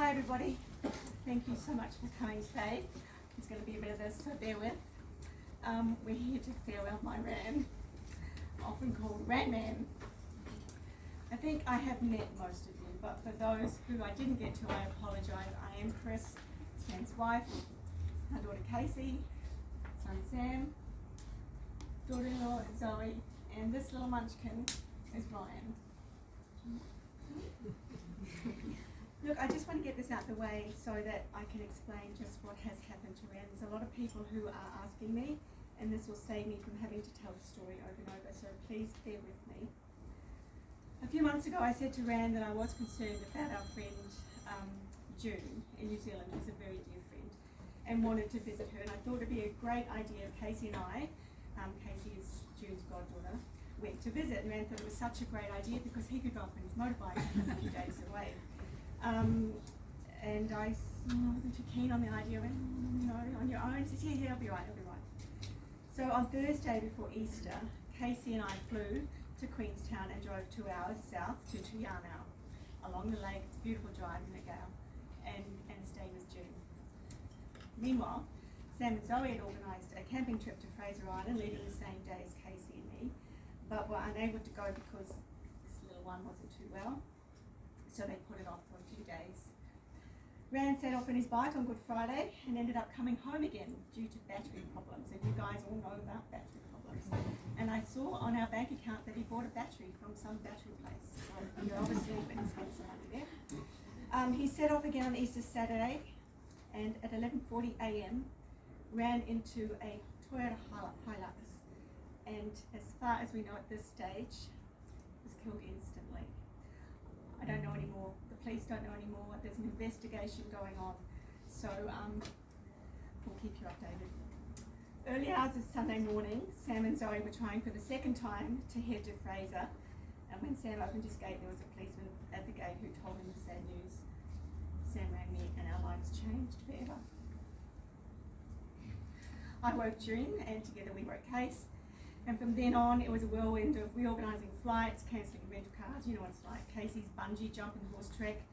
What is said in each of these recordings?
Hi everybody, thank you so much for coming today. It's going to be a bit of this, so bear with. We're here to farewell my Ran, often called Ran Man. I think I have met most of you, but for those who I didn't get to, I apologise. I am Chris, Sam's wife, my daughter Casey, son Sam, daughter-in-law Zoe, and this little munchkin is Ryan. Look, I just want to get this out of the way so that I can explain just what has happened to Ran. There's a lot of people who are asking me, and this will save me from having to tell the story over and over, so please bear with me. A few months ago I said to Ran that I was concerned about our friend June in New Zealand, who's a very dear friend, and wanted to visit her, and I thought it would be a great idea if Casey and I, Casey is June's goddaughter, went to visit, and Ran thought it was such a great idea because he could go up on his motorbike a few days away. And I wasn't too keen on the idea of, on your own. He says, yeah, I'll be right. So on Thursday before Easter, Casey and I flew to Queenstown and drove 2 hours south to Tuianau, along the lake. It's a beautiful drive in a gale, and stayed with June. Meanwhile, Sam and Zoe had organised a camping trip to Fraser Island, leaving the same day as Casey and me, but were unable to go because this little one wasn't too well. So they put it off for a few days. Ran set off on his bike on Good Friday and ended up coming home again due to battery problems, and you guys all know about battery problems. And I saw on our bank account that he bought a battery from some battery place, so you're obviously going to spend some money there. He set off again on Easter Saturday, and at 11:40 a.m. ran into a Toyota Hilux, and as far as we know at this stage, was killed instantly. I don't know anymore. The police don't know anymore. There's an investigation going on. So we'll keep you updated. Early hours of Sunday morning, Sam and Zoe were trying for the second time to head to Fraser. And when Sam opened his gate, there was a policeman at the gate who told him the sad news. Sam rang me and our lives changed forever. I woke June and together we wrote case. And from then on, it was a whirlwind of reorganising flights, cancelling rental cars, you know what it's like, Casey's bungee jump and horse trek,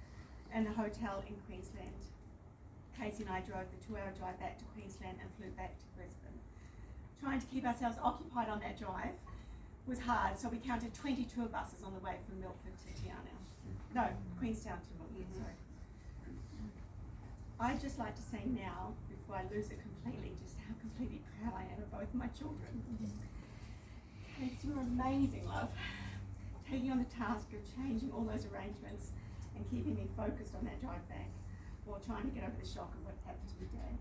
and the hotel in Queensland. Casey and I drove the 2-hour drive back to Queensland and flew back to Brisbane. Trying to keep ourselves occupied on that drive was hard, so we counted 22 buses on the way from Milford to Queenstown to Milford, sorry. I'd just like to say now, before I lose it completely, just how completely proud I am of both my children. Casey, you're amazing, love. Taking on the task of changing all those arrangements and keeping me focused on that drive back while trying to get over the shock of what happened to your dad.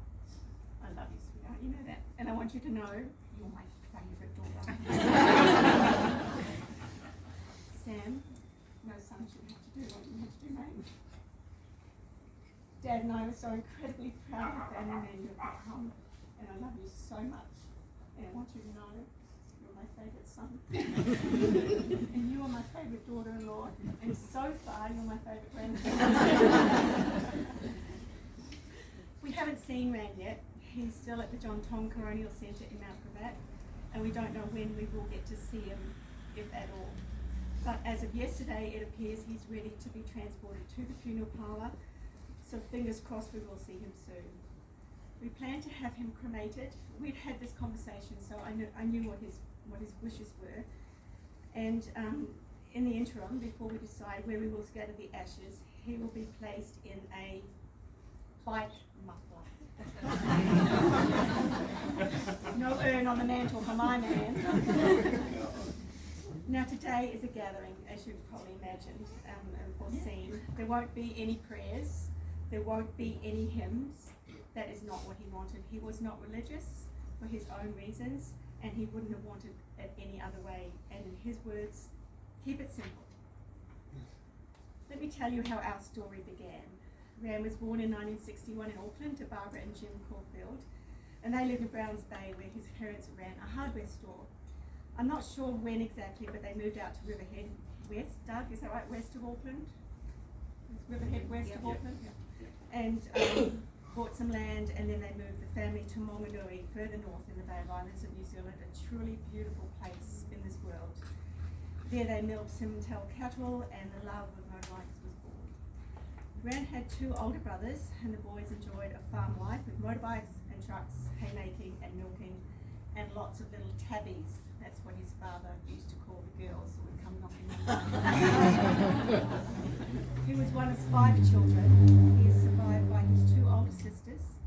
I love you, sweetheart, you know that. And I want you to know you're my favourite daughter. Sam, no son should have to do what you have to do, mate. Dad and I were so incredibly proud of the family man you've become, and I love you so much. And I want you to know my favourite son. And you are my favourite daughter-in-law, and so far you're my favourite grandson. We haven't seen Ran yet. He's still at the John Tong Coronial Centre in Mount Gravatt, and we don't know when we will get to see him, if at all. But as of yesterday, it appears he's ready to be transported to the funeral parlour, so fingers crossed we will see him soon. We plan to have him cremated. We'd had this conversation, so I knew what his wishes were, and in the interim, before we decide where we will scatter the ashes, he will be placed in a bike muffler. No urn on the mantle for my man. Now today is a gathering, as you've probably imagined or seen. There won't be any prayers, there won't be any hymns. That is not what he wanted. He was not religious for his own reasons, and he wouldn't have wanted it any other way. And in his words, keep it simple. Let me tell you how our story began. Ran was born in 1961 in Auckland to Barbara and Jim Caulfield, and they lived in Browns Bay where his parents ran a hardware store. I'm not sure when exactly, but they moved out to Riverhead West. Doug, is that right? West of Auckland? Is Riverhead west of Auckland? Yeah. And bought some land, and then they moved the family to Monganui, further north in the Bay of Islands of New Zealand, a truly beautiful place in this world. There they milked Simmental cattle, and the love of motorbikes was born. Rand had two older brothers, and the boys enjoyed a farm life with motorbikes and trucks, haymaking and milking, and lots of little tabbies. That's what his father used to call the girls who would come knocking on the door. He was one of 5 children. He is survived by his 2 older sisters.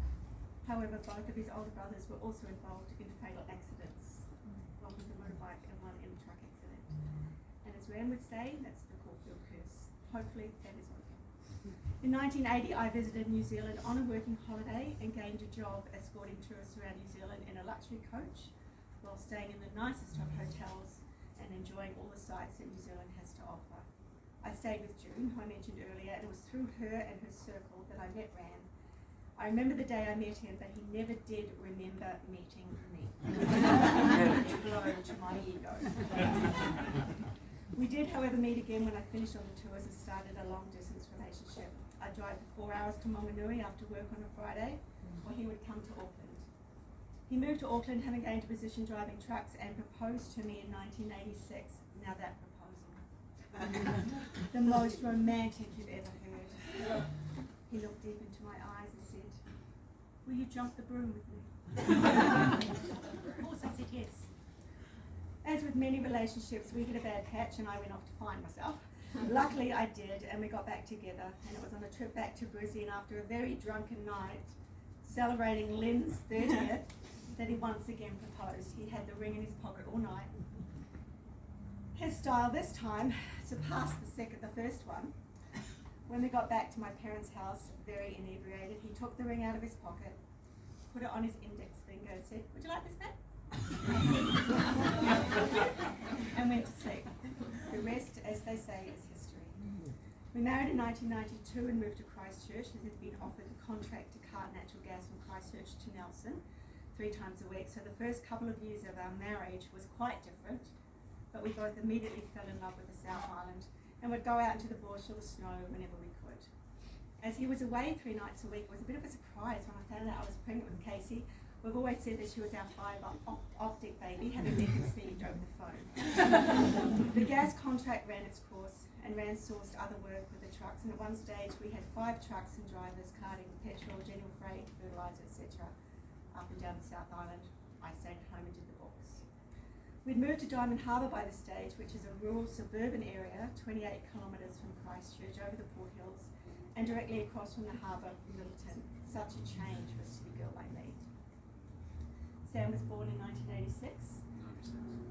However, both of his older brothers were also involved in fatal accidents, one with a motorbike and one in a truck accident. And as Rand would say, that's the Caulfield curse. Hopefully that is okay. In 1980, I visited New Zealand on a working holiday and gained a job escorting tourists around New Zealand in a luxury coach while staying in the nicest of hotels and enjoying all the sights that New Zealand has to offer. I stayed with June, who I mentioned earlier, and it was through her and her circle that I met Rand. I remember the day I met him, but he never did remember meeting me. Which blow to my ego. We did, however, meet again when I finished on the tours and started a long-distance relationship. I'd drive 4 hours to Monganui after work on a Friday, or he would come to Auckland. He moved to Auckland, having gained a position driving trucks, and proposed to me in 1986. Now that proposal. The most romantic you've ever heard. He looked deep into my eyes and said, "Will you jump the broom with me?" Of course I said yes. As with many relationships, we hit a bad patch and I went off to find myself. Luckily I did, and we got back together, and it was on a trip back to Brisbane after a very drunken night, celebrating Lynn's 30th, that he once again proposed. He had the ring in his pocket all night. His style this time surpassed the first one. When we got back to my parents' house, very inebriated, he took the ring out of his pocket, put it on his index finger, said, "Would you like this back?" and went to sleep. The rest, as they say, is history. We married in 1992 and moved to Christchurch, as had been offered a contract to cart natural gas from Christchurch to Nelson 3 times a week. So the first couple of years of our marriage was quite different, but we both immediately fell in love with the South Island and would go out into the bush or the snow whenever we could. As he was away 3 nights a week, it was a bit of a surprise when I found out I was pregnant with Casey. We've always said that she was our fibre optic baby, having been conceived over the phone. The gas contract ran its course, and Rand sourced other work with the trucks, and at one stage we had 5 trucks and drivers carting petrol, general freight, fertiliser, etc. up and down the South Island. I stayed at home and did the books. We'd moved to Diamond Harbour by this stage, which is a rural suburban area 28 kilometres from Christchurch over the Port Hills and directly across from the harbour from Littleton. Such a change for a city girl like me. Sam was born in 1986.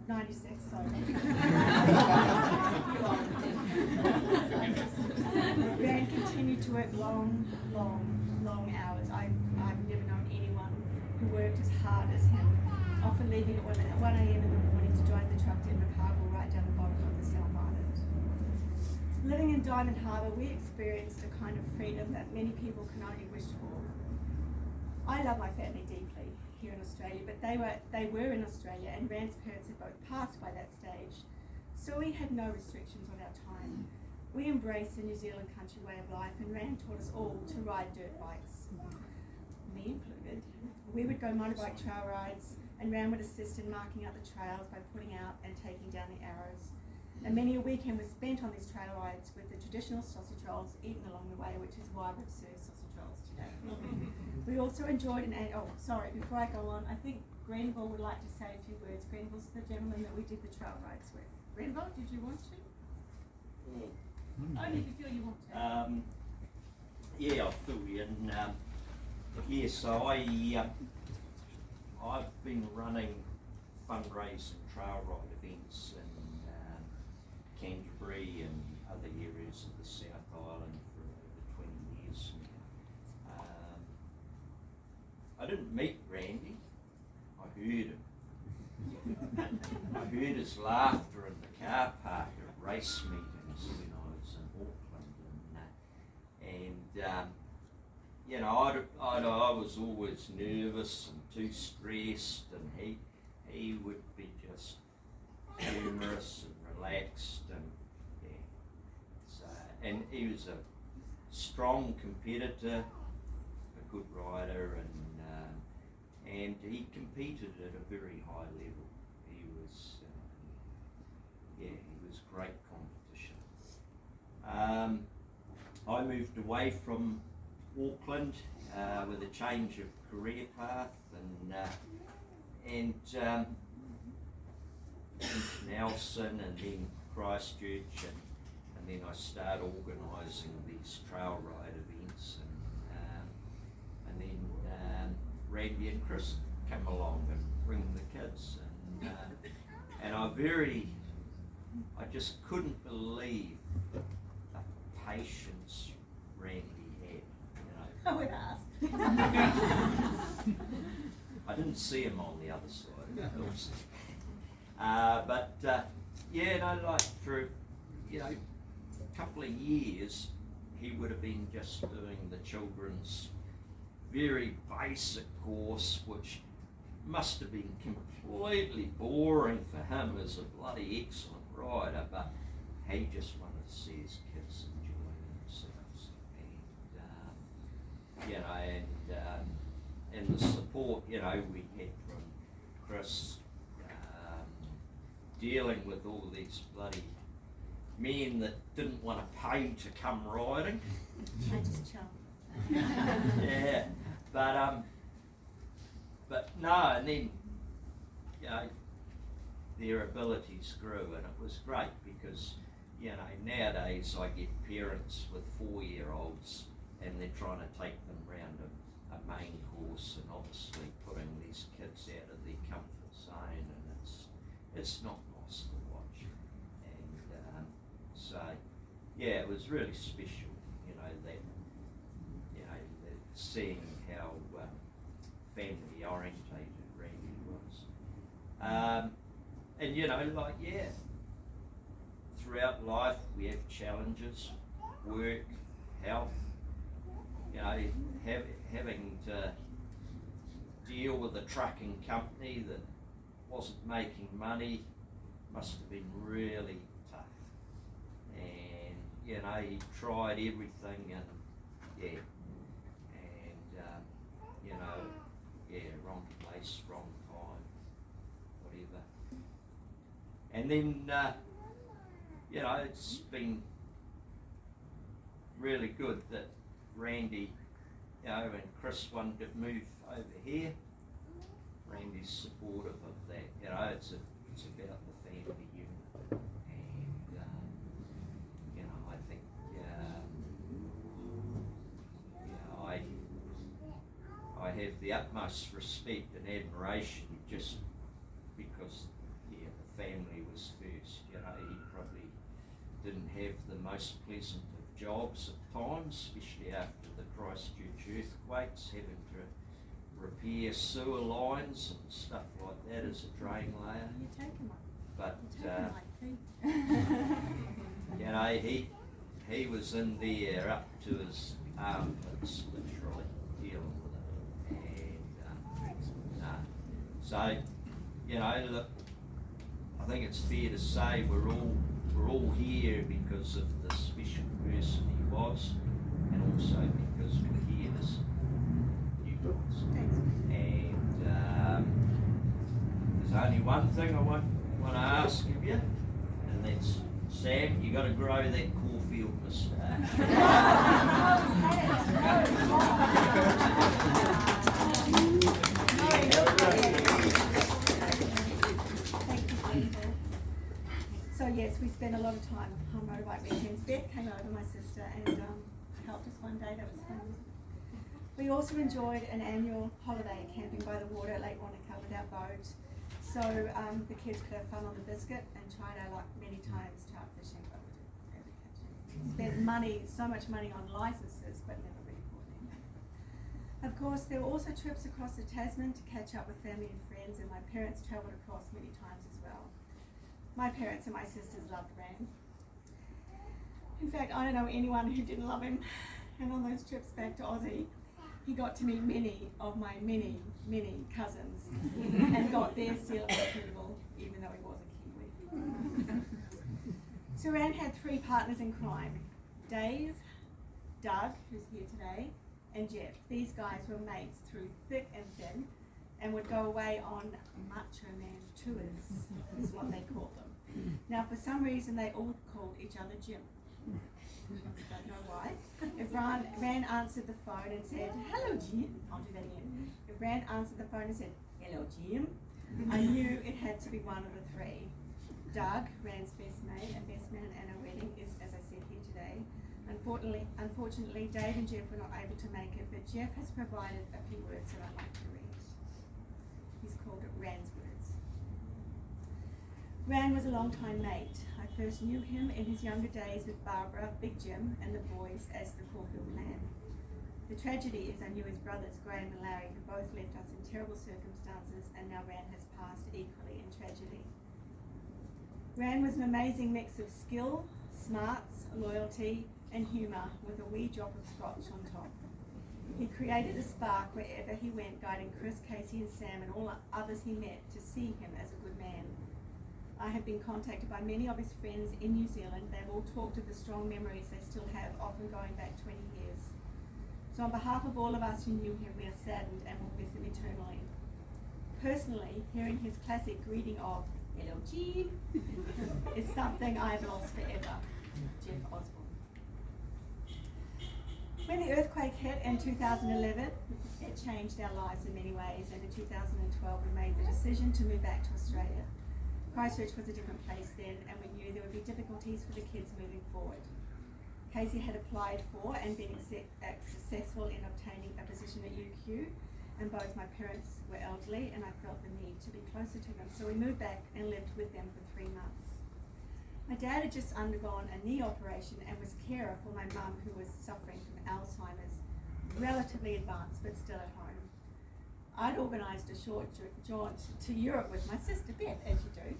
96, sorry. Rand continued to work long hours. I've never known anyone who worked as hard as him, often leaving at 1 a.m. in the morning to drive the truck to Inver Harbour right down the bottom of the South Island. Living in Diamond Harbour, we experienced a kind of freedom that many people can only wish for. I love my family deeply here in Australia, but they were in Australia, and Rand's parents had both passed by that stage, so we had no restrictions on our time. We embraced the New Zealand country way of life, and Rand taught us all to ride dirt bikes, me included. We would go motorbike trail rides, and Rand would assist in marking out the trails by putting out and taking down the arrows. And many a weekend was spent on these trail rides with the traditional sausage rolls eaten along the way, which is why we've served sausage rolls today. We also enjoyed before I go on, I think Grenville would like to say a few words. Grenville's the gentleman that we did the trail rides with. Grenville, did you want to? Only if you feel you want to. Yeah, I'll fill you in. So I've been running fundraising trail ride events in Canterbury and other areas of the South Island for over 20 years now. I didn't meet Randy, I heard him. I heard his laughter in the car park at race meetings when I was in Auckland, and I was always nervous and too stressed, and he would be just humorous and relaxed, and he was a strong competitor, a good rider, and he competed at a very high level. He was great competition. I moved to away from Auckland with a change of career path, and Nelson, and then Christchurch, and then I started organising these trail ride events, and then Randy and Chris came along and bring the kids, and I just couldn't believe the patience Randy had. I would ask. I didn't see him on the other side, of course. Like for a couple of years, he would have been just doing the children's very basic course, which must have been completely boring for him as a bloody excellent rider, but he just wanted to see his kids enjoying themselves, and the support we had from Chris, dealing with all these bloody men that didn't want to pay to come riding. I just chum. Yeah, but no, and then their abilities grew, and it was great because nowadays I get parents with 4-year-olds and they're trying to take them round a main course, and obviously putting these kids out of their comfort zone, and it's not nice to watch, and it was really special, that seeing how family orientated Randy was. Throughout life we have challenges, work, health, having to deal with a trucking company that wasn't making money must have been really tough. And, he tried everything, and wrong place, wrong time, whatever. And then, it's been really good that Randy, and Chris wanted to move over here. Randy's supportive of that. It's about the family unit, and I think I have the utmost respect and admiration just because the family was first. He probably didn't have the most pleasant of jobs at times, especially after the Christchurch earthquakes, having to repair sewer lines and stuff like that as a drain layer. You're taking one. But You're taking he was in there up to his armpits, literally dealing with it, and look, I think it's fair to say we're all here because of the special person he was, and also because we're here to support you guys. Thanks. And there's only one thing I want to ask of you, and that's, Sam, you got to grow that Caulfield moustache. So yes, we spent a lot of time on motorbike weekends. Beth came over, my sister, and helped us one day. That was fun. We also enjoyed an annual holiday camping by the water at Lake Wanaka with our boat. So the kids could have fun on the biscuit and tried our luck many times trout fishing, but we didn't ever catch any. Spent so much money on licenses, but never really caught any. Of course, there were also trips across the Tasman to catch up with family and friends, and my parents travelled across many times as well. My parents and my sisters loved Rand. In fact, I don't know anyone who didn't love him. And on those trips back to Aussie, he got to meet many of my many cousins and got their seal of approval, even though he was a Kiwi. So Rand had 3 partners in crime: Dave, Doug, who's here today, and Jeff. These guys were mates through thick and thin, and would go away on macho man tours, is what they called them. Now, for some reason, they all called each other Jim. Don't know why. If Ran answered the phone and said, "Hello, Jim," I'll do that again. If Ran answered the phone and said, "Hello, Jim," I knew it had to be one of the three. Doug, Ran's best mate and best man at our wedding, is, as I said, here today. Unfortunately, Dave and Jeff were not able to make it, but Jeff has provided a few words that I'd like to read. He's called it Ran's Words. Ran was a long-time mate. I first knew him in his younger days with Barbara, Big Jim, and the boys as the Caulfield clan. The tragedy is I knew his brothers, Graham and Larry, who both left us in terrible circumstances, and now Ran has passed equally in tragedy. Ran was an amazing mix of skill, smarts, loyalty, and humour with a wee drop of scotch on top. He created a spark wherever he went, guiding Chris, Casey and Sam and all others he met to see him as a good man. I have been contacted by many of his friends in New Zealand. They've all talked of the strong memories they still have, often going back 20 years. So on behalf of all of us who knew him, we are saddened and will miss him eternally. Personally, hearing his classic greeting of "Hello, G" is something I have lost forever. Jeff Osborne. When the earthquake hit in 2011, it changed our lives in many ways, and in 2012 we made the decision to move back to Australia. Christchurch was a different place then, and we knew there would be difficulties for the kids moving forward. Casey had applied for and been successful in obtaining a position at UQ, and both my parents were elderly and I felt the need to be closer to them, so we moved back and lived with them for 3 months. My dad had just undergone a knee operation and was carer for my mum, who was suffering from Alzheimer's, relatively advanced but still at home. I'd organised a short jaunt to Europe with my sister Beth, as you do,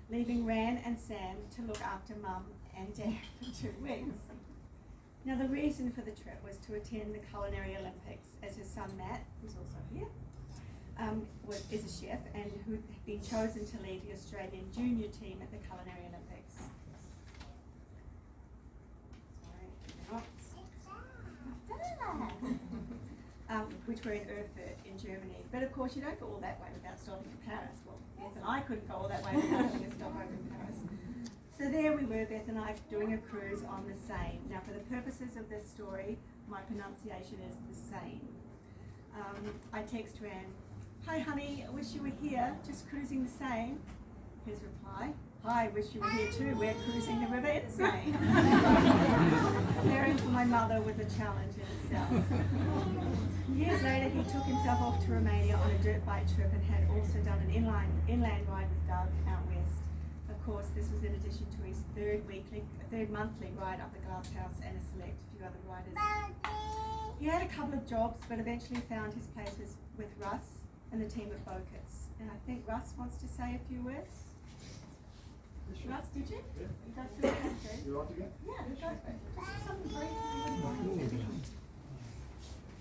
leaving Ran and Sam to look after Mum and Dad for 2 weeks. Now the reason for the trip was to attend the Culinary Olympics, as his son Matt, who's also here, is a chef and who had been chosen to lead the Australian junior team at the Culinary Olympics. Which were in Erfurt in Germany. But of course you don't go all that way without stopping in Paris. Well, Beth and I couldn't go all that way without having a stopover in Paris. So there we were, Beth and I, doing a cruise on the Seine. Now for the purposes of this story, my pronunciation is the Seine. I text Ran, "Hi honey, I wish you were here, just cruising the Seine." His reply, "Hi, wish you were here too, we're cruising the river in Seine." Caring for my mother was a challenge in itself. Years later, he took himself off to Romania on a dirt bike trip and had also done an inland ride with Doug out west. Of course, this was in addition to his third monthly ride up the Glass House and a select few other riders. He had a couple of jobs, but eventually found his place with Russ and the team at Bocats. And I think Russ wants to say a few words. Sure. Russ, did you? Yeah. You guys feel okay? You right to go? Yeah, go for it. Just something brief.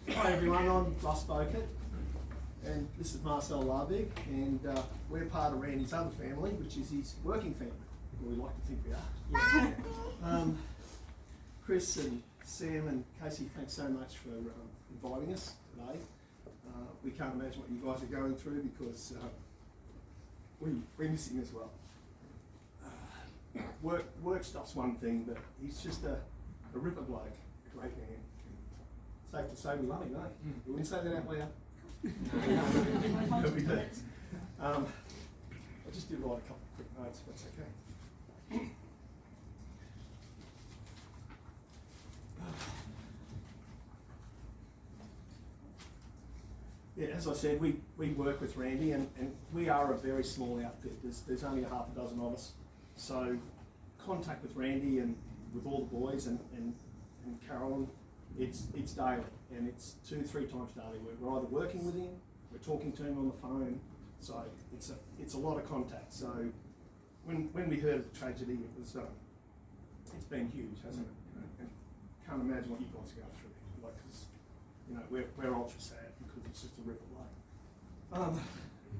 Hi everyone, I'm Russ Bocat, and this is Marcel Larvig, and we're part of Randy's other family, which is his working family, or we like to think we are. Yeah. Chris and Sam and Casey, thanks so much for inviting us today. We can't imagine what you guys are going through because we're missing as well. Work stuff's one thing, but he's just a ripper bloke, a great man. Safe to say we love him, eh? We wouldn't say that out loud. But we do. I just did write a couple of quick notes, if that's okay. Yeah, as I said, we work with Randy, and we are a very small outfit. There's only a half a dozen of us. So contact with Randy and with all the boys and Carolyn, it's daily, and it's 2-3 times daily. We're either working with him, we're talking to him on the phone, so it's a lot of contact. So when we heard of the tragedy, it was it's been huge, hasn't it? You know, and can't imagine what you guys go through. Like, 'cause, you know, we're ultra sad because it's just a rip away.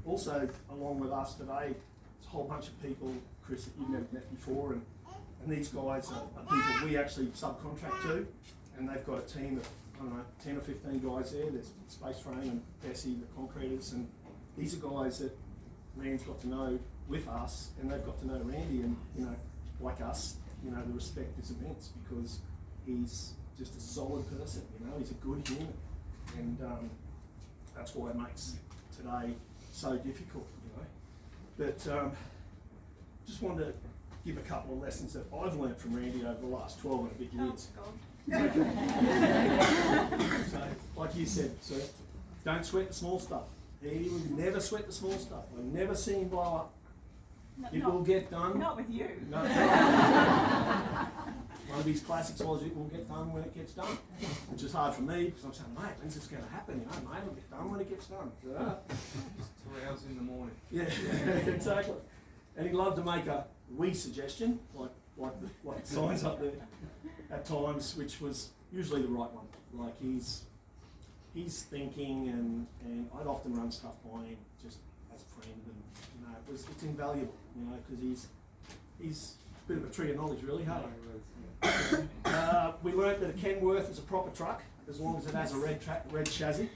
Also, along with us today, there's a whole bunch of people, Chris, that you've never met before, and these guys are people we actually subcontract to, and they've got a team of, I don't know, 10 or 15 guys there. There's Space Frame and Bessie, the concreters, and these are guys that Rand's got to know with us, and they've got to know Randy, and, you know, like us, you know, the respect is immense because he's just a solid person, you know, he's a good human. And that's why it makes today so difficult, you know. But just wanted to give a couple of lessons that I've learnt from Randy over the last 12 and a bit years. Oh, So, like you said, sir, don't sweat the small stuff. He would never sweat the small stuff. I've never seen him blow up. It will get done. Not with you. No. One of his classics was it will get done when it gets done, which is hard for me because I'm saying, mate, when's this going to happen? You know, mate, it'll get done when it gets done. It's 2 hours in the morning. Yeah, exactly. And he loved to make a wee suggestion, like the signs up there at times, which was usually the right one. Like he's thinking, and I'd often run stuff by him just as a friend, and you know it's invaluable, you know, because he's a bit of a tree of knowledge, really, hey? We learnt that a Kenworth is a proper truck as long as it has a red chassis,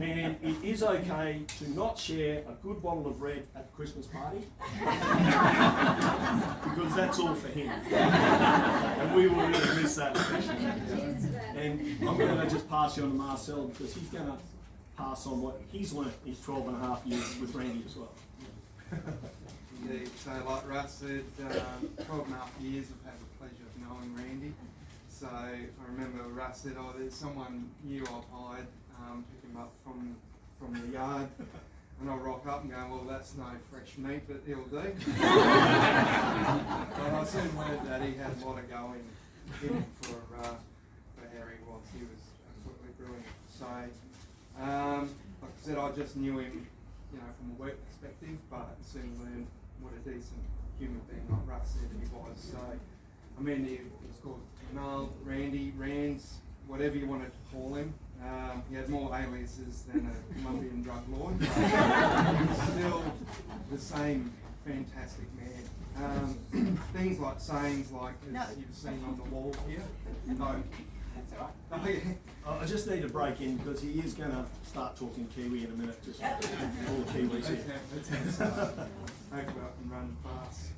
and it is okay to not share a good bottle of red at the Christmas party because that's all for him, and we will really miss that especially. And I'm going to just pass you on to Marcel because he's going to pass on what he's learnt his 12 and a half years with Randy as well. Indeed. So like Russ said, 12 and a half years I've had the pleasure of knowing Randy. So I remember Russ said, oh, there's someone new I've hired, pick him up from the yard. And I'll rock up and go, well, that's no fresh meat, but he'll do. But I soon learned that he had a lot of go in him for Harry was. He was absolutely brilliant. So, like I said, I just knew him, you know, from a work perspective, but soon learned what a decent human being, like Russ said, he was. So, I mean, he was called Mal, Randy, Rands, whatever you wanted to call him. He had more aliases than a Colombian drug lord, but he was still the same fantastic man. Things like sayings like, as you've seen on the wall here. No. I just need to break in because he is going to start talking Kiwi in a minute, just all the Kiwis here. Hopefully I can run fast.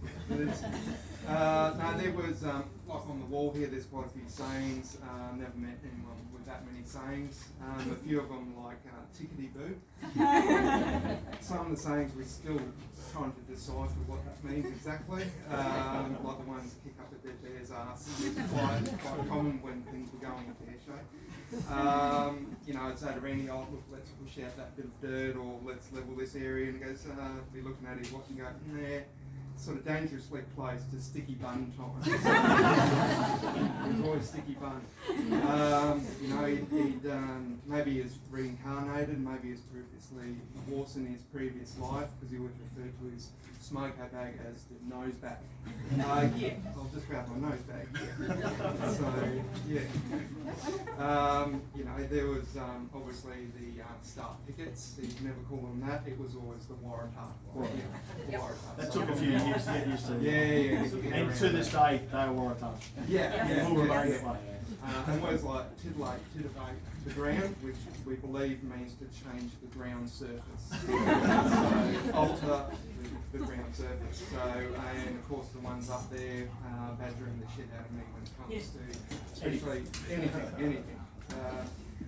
No, there was, like on the wall here, there's quite a few sayings. Never met anyone with that many sayings. A few of them like tickety-boo. Some of the sayings we're still trying to decipher what that means exactly. Like the ones kick up a dead bear's ass. It's quite common when things were going pear-shaped. You know, I'd say to Randy, oh look, let's push out that bit of dirt, or let's level this area, and he goes, be looking at his watch and go, nah, sort of dangerously close to sticky bun time. It was always sticky bun. You know, he'd maybe he's reincarnated, maybe he's previously a horse in his previous life, because he would refer to his smoko bag as the nose bag. Yeah, I'll just grab my nose bag. Yeah. So, yeah. You know, there was obviously the start tickets. He'd never call them that. It was always the Waratah. That took a few years to get used to. Yeah. And to this day, they are Waratah. Yeah. Will remain that way. And words like titillate, titivate the ground, which we believe means to change the ground surface. So alter the ground surface. So, and of course the ones up there badgering the shit out of me when it comes to especially anything.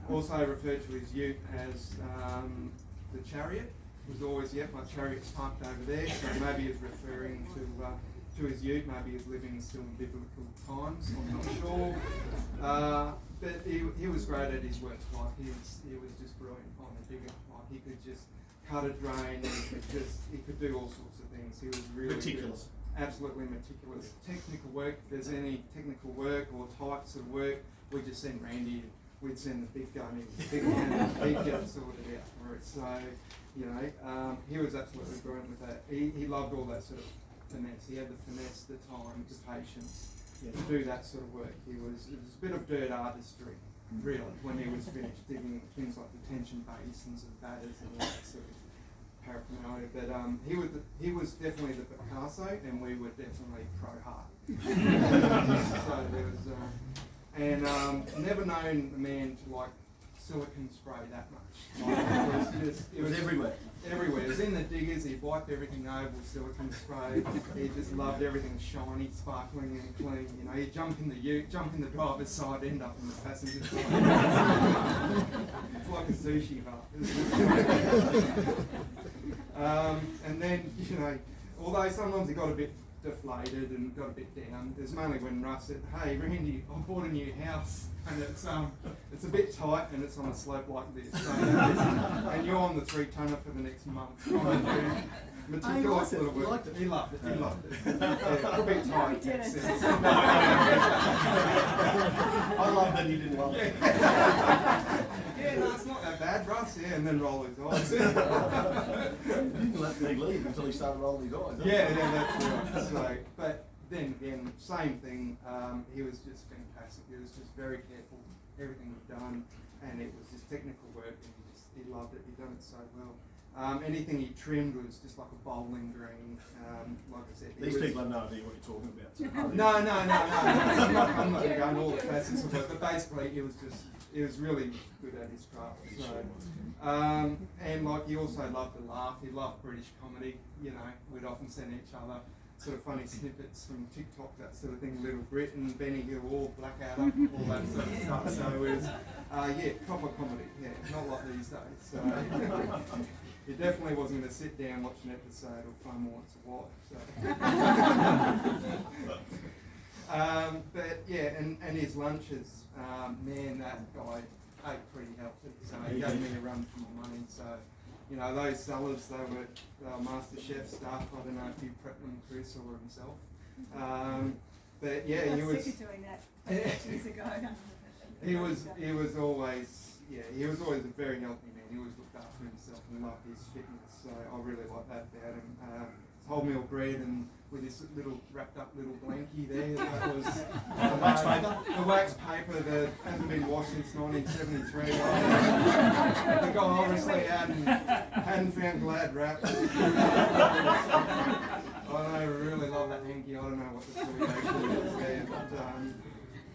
Also referred to his ute as the chariot. It was always, my chariot's parked over there, so maybe he's referring to his ute, maybe he's living still in biblical times, I'm not sure. But he was great at his work, like he was just brilliant on the digger. Like he could just cut a drain, he could do all sorts of things. He was really meticulous. Good, absolutely meticulous. Technical work, if there's any technical work or types of work, we just send Randy, we'd send the big gun in, he'd get it sorted out for it. So, you know, he was absolutely brilliant with that. He loved all that sort of finesse. He had the finesse, the time, the patience to do that sort of work. It was a bit of dirt artistry, really, when he was finished digging things like detention basins and batters and all that sort of paraphernalia. But he was definitely the Picasso, and we were definitely pro Hart. So there was, never known a man to like silicone spray that much. Like, It was everywhere. Everywhere. It was in the diggers. He wiped everything over with silicone spray. He just loved everything shiny, sparkling, and clean. You know, he'd jump in the driver's side, end up in the passenger side. It's like a sushi hut. And then, you know, although sometimes he got a bit deflated and got a bit down, it was mainly when Russ said, "Hey, Randy, I bought a new house and it's a bit tight and it's on a slope like this, so, and you're on the 3-tonner for the next month." Meticulous little work. He loved it. He loved it. Yeah, a bit tight. We did it. I love that he didn't love it. Yeah, no, it's not that bad, Russ. Yeah, and then roll his eyes. You didn't let me leave until he started rolling his eyes. Yeah, that's right. So, but then again, same thing. He was just fantastic. He was just very careful, everything we've done, and it was just technical work, and he loved it. He'd done it so well. Anything he trimmed was just like a bowling green. Like I said, These people have no idea what you're talking about. So. No. I'm not going to go into all the facets of it, but basically, he was really good at his craft. So, and like he also loved to laugh. He loved British comedy. You know, we'd often send each other sort of funny snippets from TikTok, that sort of thing. Little Britain, Benny Hill, all Blackadder, all that sort of stuff. So it was, proper comedy. Yeah, not like these days. So he definitely wasn't going to sit down, watch an episode or phone once a while. So. But yeah, and his lunches, man, that guy ate pretty healthy. So he gave me a run for my money. So. You know, those salads, they were Master Chef stuff. I don't know if you prepped them, Chris, or himself. But yeah, he was. Sick of doing that years ago. He was always a very healthy man. He always looked after himself and loved his fitness. So I really like that about him. Wholemeal bread and with this little wrapped up little blankie there. That was the wax paper that hasn't been washed since 1973. The guy obviously hadn't found Glad wrap. I really love that hanky. I don't know what the affiliation is there, but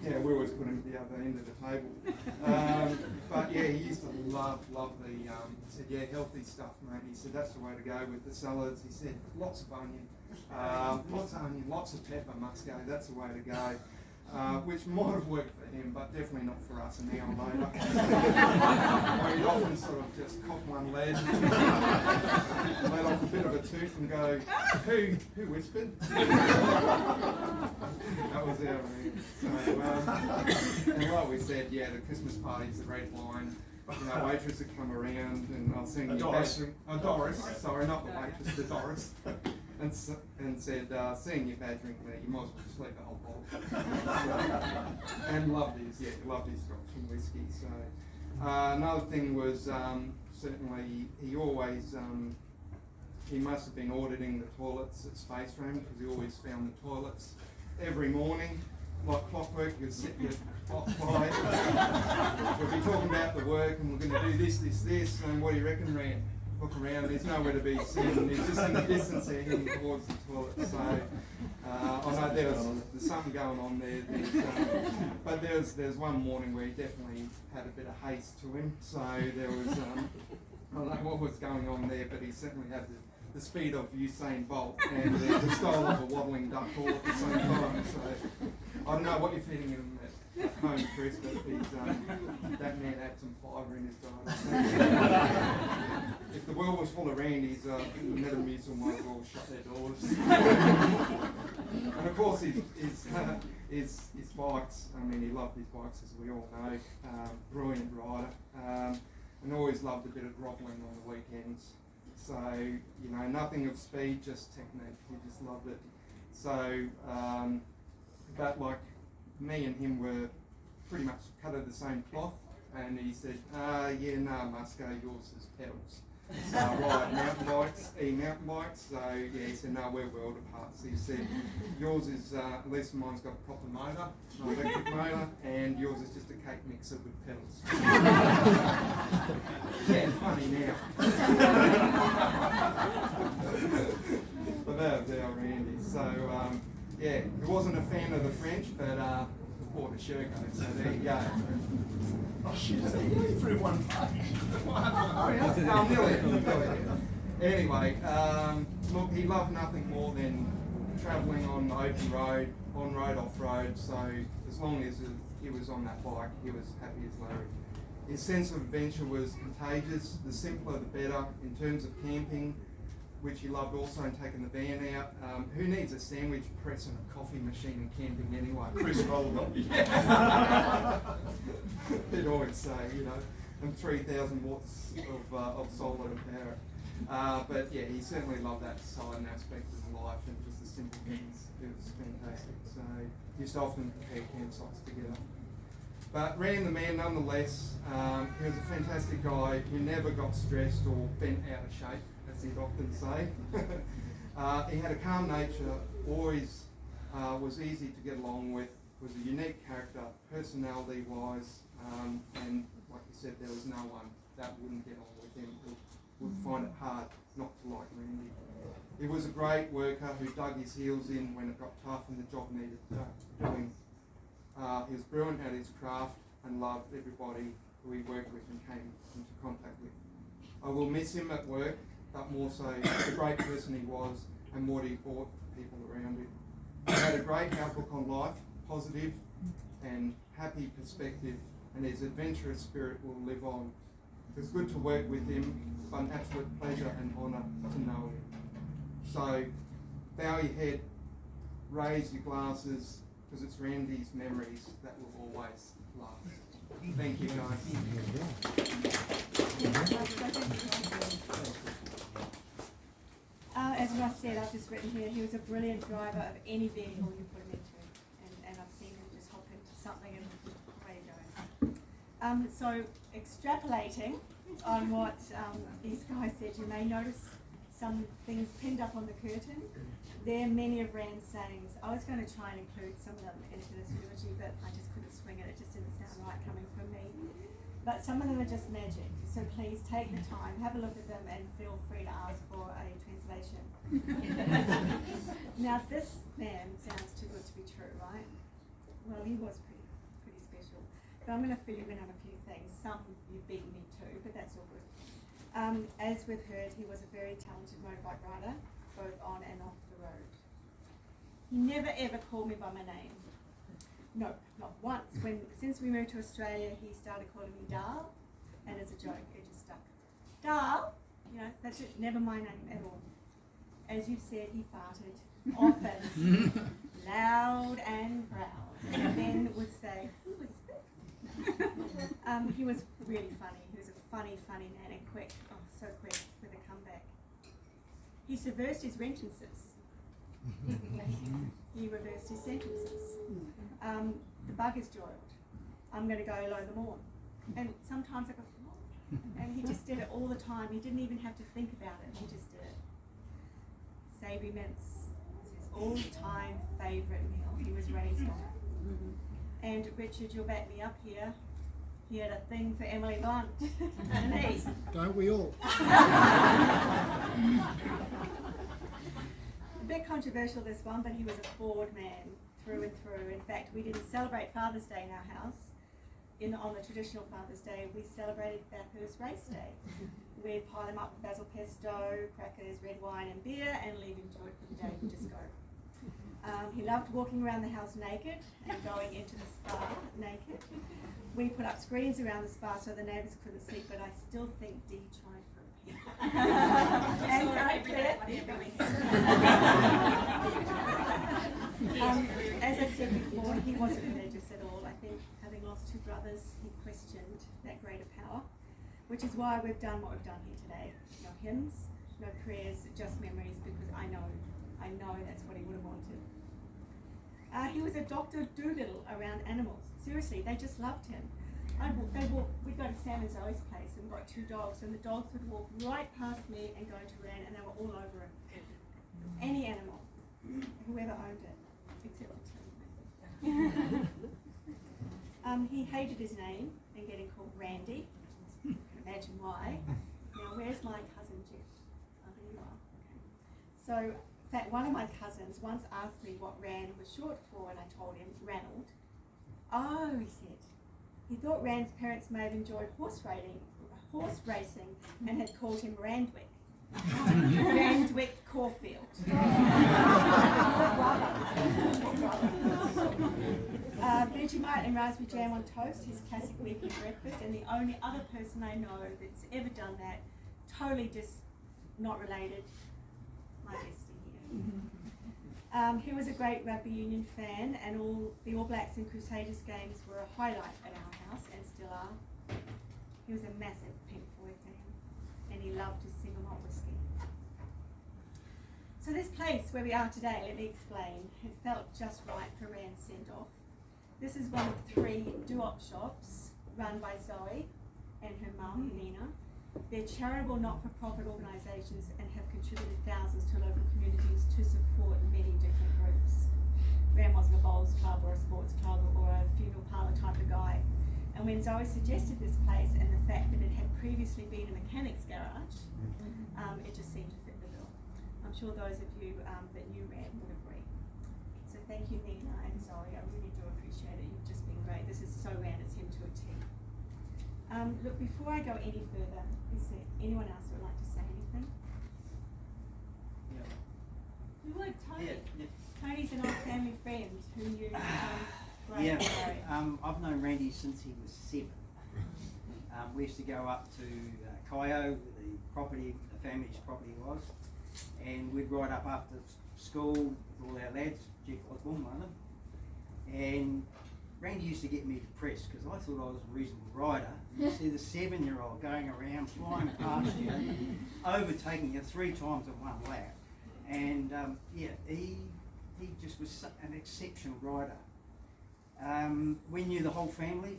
yeah, we always put him at the other end of the table. But yeah, he used to love the. He said, yeah, healthy stuff, mate. He said that's the way to go with the salads. He said lots of onion, lots of pepper must go. That's the way to go. Which might have worked for him, but definitely not for us an hour later. We'd often sort of just cock one leg, let off a bit of a toot and go, who whispered? That was our ring. So, and like we said, yeah, the Christmas party's the red wine. You know, waitress would come around and I'll sing Doris, sorry, not the waitress, the Doris. And said, seeing your bad drink there, you might as well sleep the whole bottle. And loved his Scotch and whiskey. So another thing was certainly he always he must have been auditing the toilets at Space Room because he always found the toilets every morning like clockwork. You'd sit your by. We'll be talking about the work and we're going to do this, and what do you reckon, Rand? Look around, there's nowhere to be seen. He's just in the distance there heading towards the toilet. So I know there's something going on there. But there's one morning where he definitely had a bit of haste to him. So there was, I don't know what was going on there, but he certainly had the speed of Usain Bolt and the style of a waddling duck all at the same time. So I don't know what you're feeding him at home, Chris, but that man had some fibre in his diet. If the world was full of Randys, the Metamucil might as well shut their doors. And of course, his bikes, I mean, he loved his bikes, as we all know. Brilliant rider. And always loved a bit of grovelling on the weekends. So, you know, nothing of speed, just technique. He just loved it. So, but like me and him were pretty much cut of the same cloth. And he said, yeah, no, Musco, yours is pedals. So I ride mountain bikes, so yeah, he said, no, we're world apart. So he said, yours is, at least mine's got a proper motor, an electric motor, and yours is just a cake mixer with pedals. Yeah, funny now. But that was our Randy. So, yeah, he wasn't a fan of the French, but bought a Shergo, so there you go. Oh shit, so you only through one page. I'm nearly. Anyway, look, he loved nothing more than travelling on the open road, on road, off road, so as long as he was on that bike, he was happy as Larry. His sense of adventure was contagious, the simpler the better. In terms of camping, which he loved also, and taking the van out. Who needs a sandwich press and a coffee machine in camping anyway? Chris Rolled. He'd always say, you know, and 3,000 watts of solar to power. But yeah, he certainly loved that silent aspect of life and just the simple things. It was fantastic. So he used to often prepare campsites together. But Rand the man, nonetheless, he was a fantastic guy who never got stressed or bent out of shape, as he'd often say. He had a calm nature, always was easy to get along with, was a unique character, personality-wise, and like you said, there was no one that wouldn't get on with him, who would find it hard not to like Randy. He was a great worker who dug his heels in when it got tough and the job needed doing. He was brilliant at his craft and loved everybody who he worked with and came into contact with. I will miss him at work, but more so the great person he was and what he brought to people around him. He had a great outlook on life, positive and happy perspective, and his adventurous spirit will live on. It was good to work with him, but an absolute pleasure and honour to know him. So, bow your head, raise your glasses, because it's Randy's memories that will always last. Thank you, guys. As Russ said, I've just written here, he was a brilliant driver of any vehicle you put him into, and I've seen him just hop into something and away you go. So extrapolating on what these guys said, you may notice some things pinned up on the curtain. There are many of Rand's sayings. I was going to try and include some of them into this eulogy, but I just couldn't swing it. It just didn't sound right coming from me. But some of them are just magic. So please take the time, have a look at them, and feel free to ask for a translation. Now this man sounds too good to be true, right? Well, he was pretty special. But I'm going to fill you in on a few things. Some you beat me to, but that's all good. As we've heard, he was a very talented motorbike rider, both on and off the road. He never ever called me by my name. No, not once. Since we moved to Australia, he started calling me Dal, and as a joke, it just stuck. Dal, you know, that's it, never my name at all. As you've said, he farted often, loud and proud, and then would say, "Who was this?" He was really funny. He was a funny man, and quick. Oh, so quick with a comeback. He reversed his sentences. He reversed his sentences. The bugger's joiled. I'm going to go low the morn. And sometimes I go, what? And he just did it all the time. He didn't even have to think about it. He just did it. Savoury mince was his all-time favourite meal. He was raised on it. And Richard, you'll back me up here. He had a thing for Emily Blunt. And he. Don't we all? A bit controversial this one, but he was a Ford man through and through. In fact, we didn't celebrate Father's Day in our house. On the traditional Father's Day, we celebrated Bathurst Race Day. We'd pile him up with basil pesto, crackers, red wine and beer, and leave him to it for the day to just go. He loved walking around the house naked and going into the spa naked. We put up screens around the spa so the neighbours couldn't see, but I still think Dee tried for a peek. As I said before, he wasn't religious at all. I think having lost two brothers, he questioned that greater power, which is why we've done what we've done here today. No hymns, no prayers, just memories, because I know that's what he would have wanted. He was a Dr. Doolittle around animals. Seriously, they just loved him. We'd go to Sam and Zoe's place and got two dogs, and the dogs would walk right past me and go to Rand, and they were all over him. Any animal, whoever owned it, except for Tim. He hated his name and getting called Randy. You can imagine why. Now, where's my cousin Jeff? Oh, there you are. Okay. So, in fact, one of my cousins once asked me what Rand was short for, and I told him Ranald. Oh, he said. He thought Rand's parents may have enjoyed horse racing and had called him Randwick. Randwick Caulfield. Vegemite and raspberry jam on toast, his classic weekly breakfast, and the only other person I know that's ever done that, totally just not related, my bestie here. He was a great rugby union fan, and the All Blacks and Crusaders games were a highlight at our house, and still are. He was a massive Pink Floyd fan, and he loved his single malt whiskey. So this place where we are today, let me explain, it felt just right for Rand's send-off. This is one of 3 do-op shops run by Zoe and her mum, Nina. They're charitable, not-for-profit organisations and have contributed thousands to local communities to support many different groups. Rand wasn't a bowls club or a sports club or a funeral parlour type of guy. And when Zoe suggested this place and the fact that it had previously been a mechanic's garage, it just seemed to fit the bill. I'm sure those of you that knew Rand would agree. So thank you, Nina and Zoe. I really do appreciate it. You've just been great. This is so Rand. It's him to a T. Look, before I go any further, is there anyone else who would like to say anything? Yeah. You would, Tony. Yeah. Tony's an old family friend who knew great Yeah, Gary. I've known Randy since he was 7. We used to go up to Kaio, where the family's property was, and we'd ride up after school with all our lads, Jeff Osborne, one of them, and Randy used to get me depressed because I thought I was a reasonable rider. You see the 7-year-old going around, flying past you, overtaking you 3 times in one lap, and he just was an exceptional rider. We knew the whole family.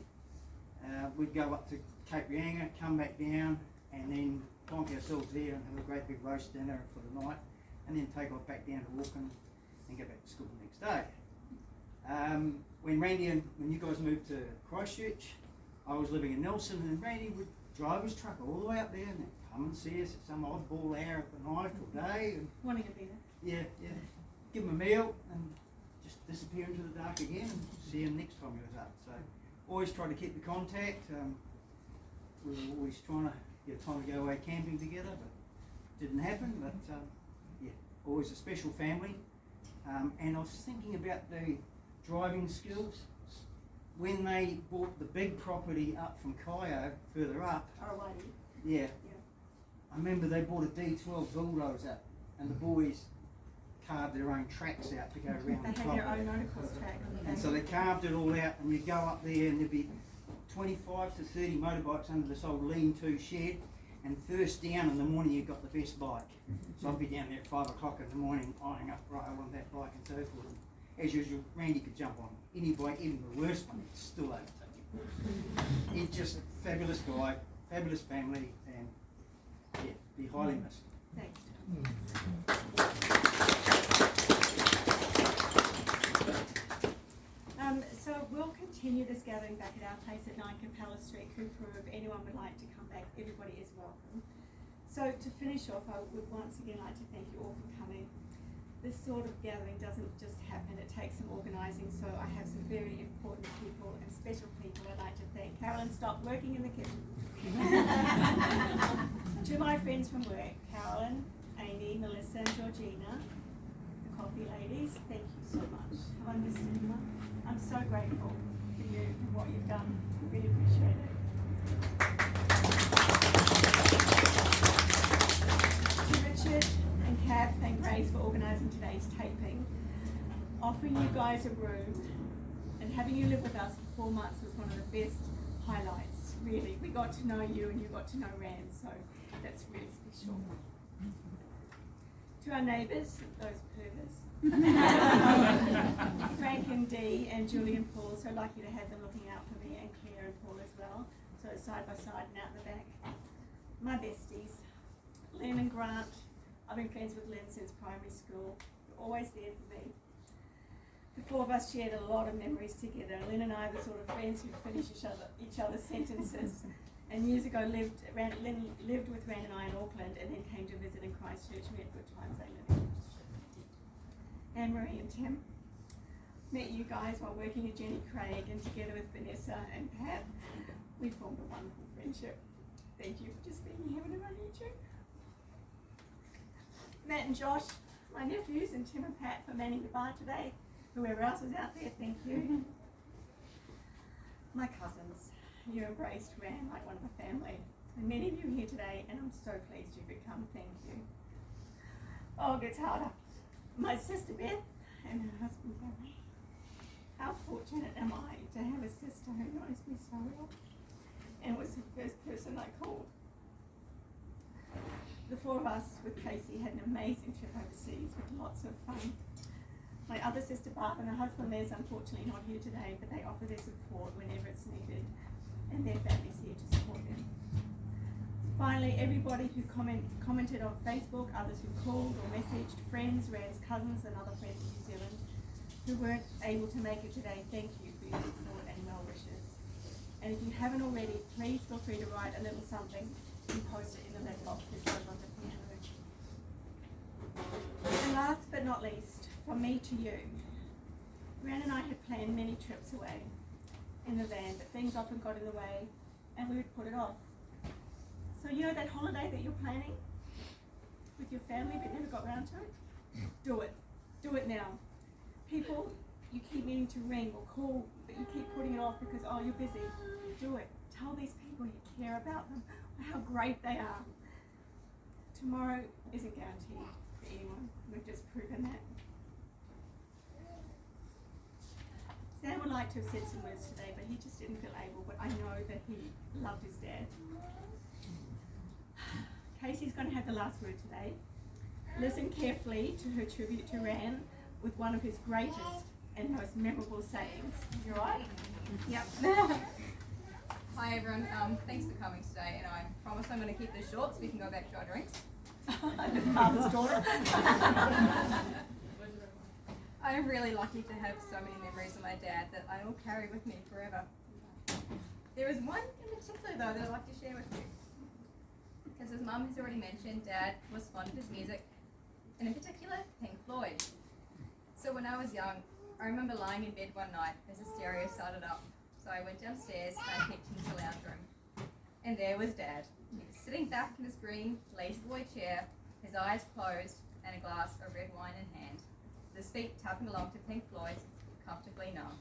We'd go up to Cape Reinga, come back down, and then plonk ourselves there and have a great big roast dinner for the night, and then take off back down to Auckland and go back to school the next day. When you guys moved to Christchurch, I was living in Nelson, and Randy would drive his truck all the way up there and then come and see us at some oddball hour of the night or day. And Wanting to be there. yeah, give him a meal and just disappear into the dark again and see him next time he was up. So always try to keep the contact. We were always trying to get time to go away camping together, but didn't happen. But always a special family. And I was thinking about the driving skills. When they bought the big property up from Kaio, further up, Alrighty. yeah, I remember they bought a D12 bulldozer, and the boys carved their own tracks out to go around They the had property. their own motocross track. And so they carved it all out, and you go up there and there'd be 25 to 30 motorbikes under this old lean-to shed, and first down in the morning you got the best bike. So I'd be down there at 5 o'clock in the morning, eyeing up rail on that bike and so forth. As usual, Randy could jump on any bike, even the worst one, he'd still overtake him. He's just a fabulous guy, fabulous family, and be highly missed. Thanks. So we'll continue this gathering back at our place at 9 Capella Street, Cooper. If anyone would like to come back, everybody is welcome. So to finish off, I would once again like to thank you all for coming. This sort of gathering doesn't just happen, it takes some organising, so I have some very important people and special people I'd like to thank. Carolyn stopped working in the kitchen. To my friends from work, Carolyn, Amy, Melissa and Georgina, the coffee ladies, thank you so much. Have I missed anyone? I'm so grateful for you and what you've done. Really appreciate it. To Richard and Kath and Grace for organising today's taping. Offering you guys a room and having you live with us for 4 months was one of the best highlights, really. We got to know you and you got to know Rand, so that's really special. To our neighbours, those pervers, Frank and Dee and Julie and Paul, so lucky to have them looking out for me, and Claire and Paul as well, so side by side and out the back. My besties, Lynn and Grant. I've been friends with Lynn since primary school, they're always there for me. The 4 of us shared a lot of memories together. Lynn and I were sort of friends who finish each other's sentences. And years ago, Lynn lived with Rand and I in Auckland, and then came to visit in Christchurch. We had good times. They lived in Christchurch. Anne-Marie and Tim. met you guys while working at Jenny Craig, and together with Vanessa and Pat, we formed a wonderful friendship. Thank you for just being here whenever I need you. Matt and Josh, my nephews, and Tim and Pat for manning the bar today. Whoever else was out there, thank you. My cousins, you embraced Ran like one of a family. And many of you here today, and I'm so pleased you've become. Thank you. Oh, it gets harder. My sister Beth and her husband Gary. How fortunate am I to have a sister who knows me so well and was the first person I called. The four of us with Casey had an amazing trip overseas with lots of fun. My other sister Barb and her husband Les unfortunately not here today, but they offer their support whenever it's needed, and their family's here to support them. Finally, everybody who commented on Facebook, others who called or messaged, friends, Ran's cousins and other friends in New Zealand who weren't able to make it today, thank you for your support and well wishes. And if you haven't already, please feel free to write a little something and post it in the letter box that goes on the piano. And last but not least, from me to you, Ran and I had planned many trips away in the van, but things often got in the way and we would put it off. So you know that holiday that you're planning with your family but never got round to it? Do it. Do it now. People you keep meaning to ring or call, but you keep putting it off because, oh, you're busy. Do it. Tell these people you care about them, how great they are. Tomorrow isn't guaranteed for anyone. We've just proven that. Sam would like to have said some words today, but he just didn't feel able, but I know that he loved his dad. Casey's going to have the last word today. Listen carefully to her tribute to Ran with one of his greatest and most memorable sayings. You all right? Yep. Hi everyone, thanks for coming today, and I promise I'm going to keep this short so we can go back to our drinks. Father's daughter. I'm really lucky to have so many memories of my dad that I will carry with me forever. There is one in particular though that I'd like to share with you. As his mum has already mentioned, Dad was fond of his music, and in particular, Pink Floyd. So when I was young, I remember lying in bed one night as the stereo started up. So I went downstairs and I peeked into the lounge room. And there was Dad. He was sitting back in his green lazy boy chair, his eyes closed, and a glass of red wine in hand. His feet tapping along to Pink Floyd's Comfortably Numb.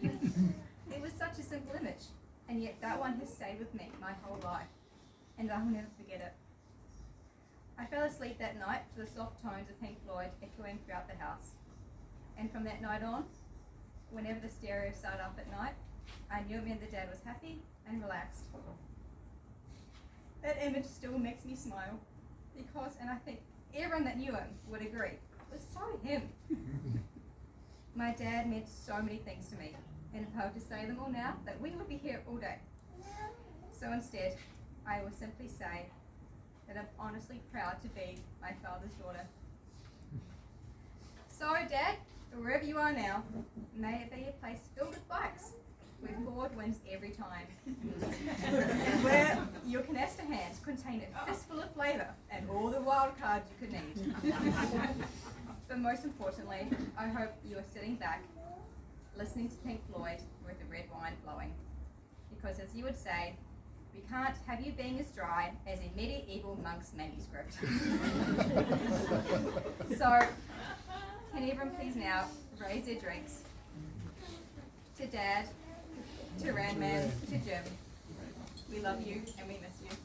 It was such a simple image, and yet that one has stayed with me my whole life. And I will never forget it. I fell asleep that night to the soft tones of Pink Floyd echoing throughout the house. And from that night on, whenever the stereo started up at night, I knew it meant that Dad was happy and relaxed. That image still makes me smile because, and I think everyone that knew him would agree, it was so him. My dad meant so many things to me, and if I were to say them all now, that we would be here all day. So instead, I will simply say that I'm honestly proud to be my father's daughter. So, Dad, wherever you are now, may it be a place filled with bikes, where Ford wins every time, and where your canasta hands contain a fistful of flavour and all the wild cards you could need. But most importantly, I hope you are sitting back, listening to Pink Floyd with the red wine flowing, because as you would say, we can't have you being as dry as a medieval monk's manuscript. So, can everyone please now raise their drinks to Dad, to Ranman, to Jim. We love you and we miss you.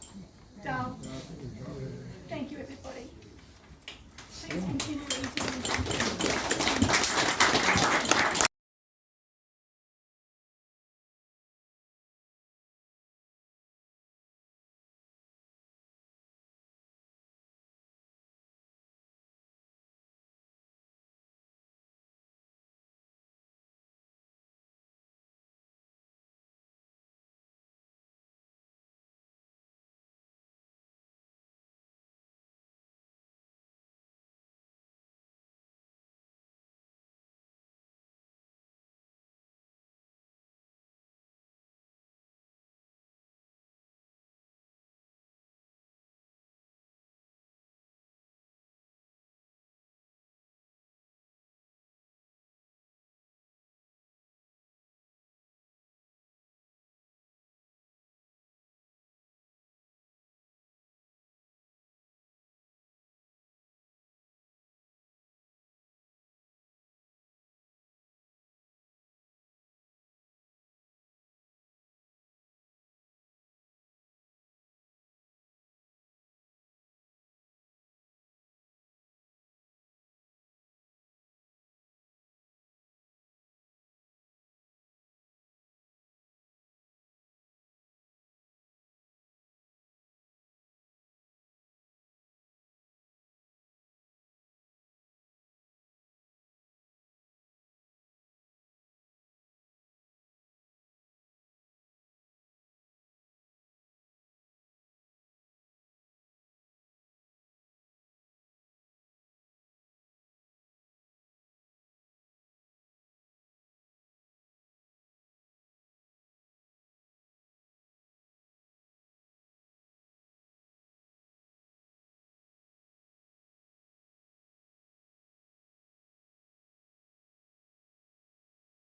Dal. Thank you, everybody. Please continue eating.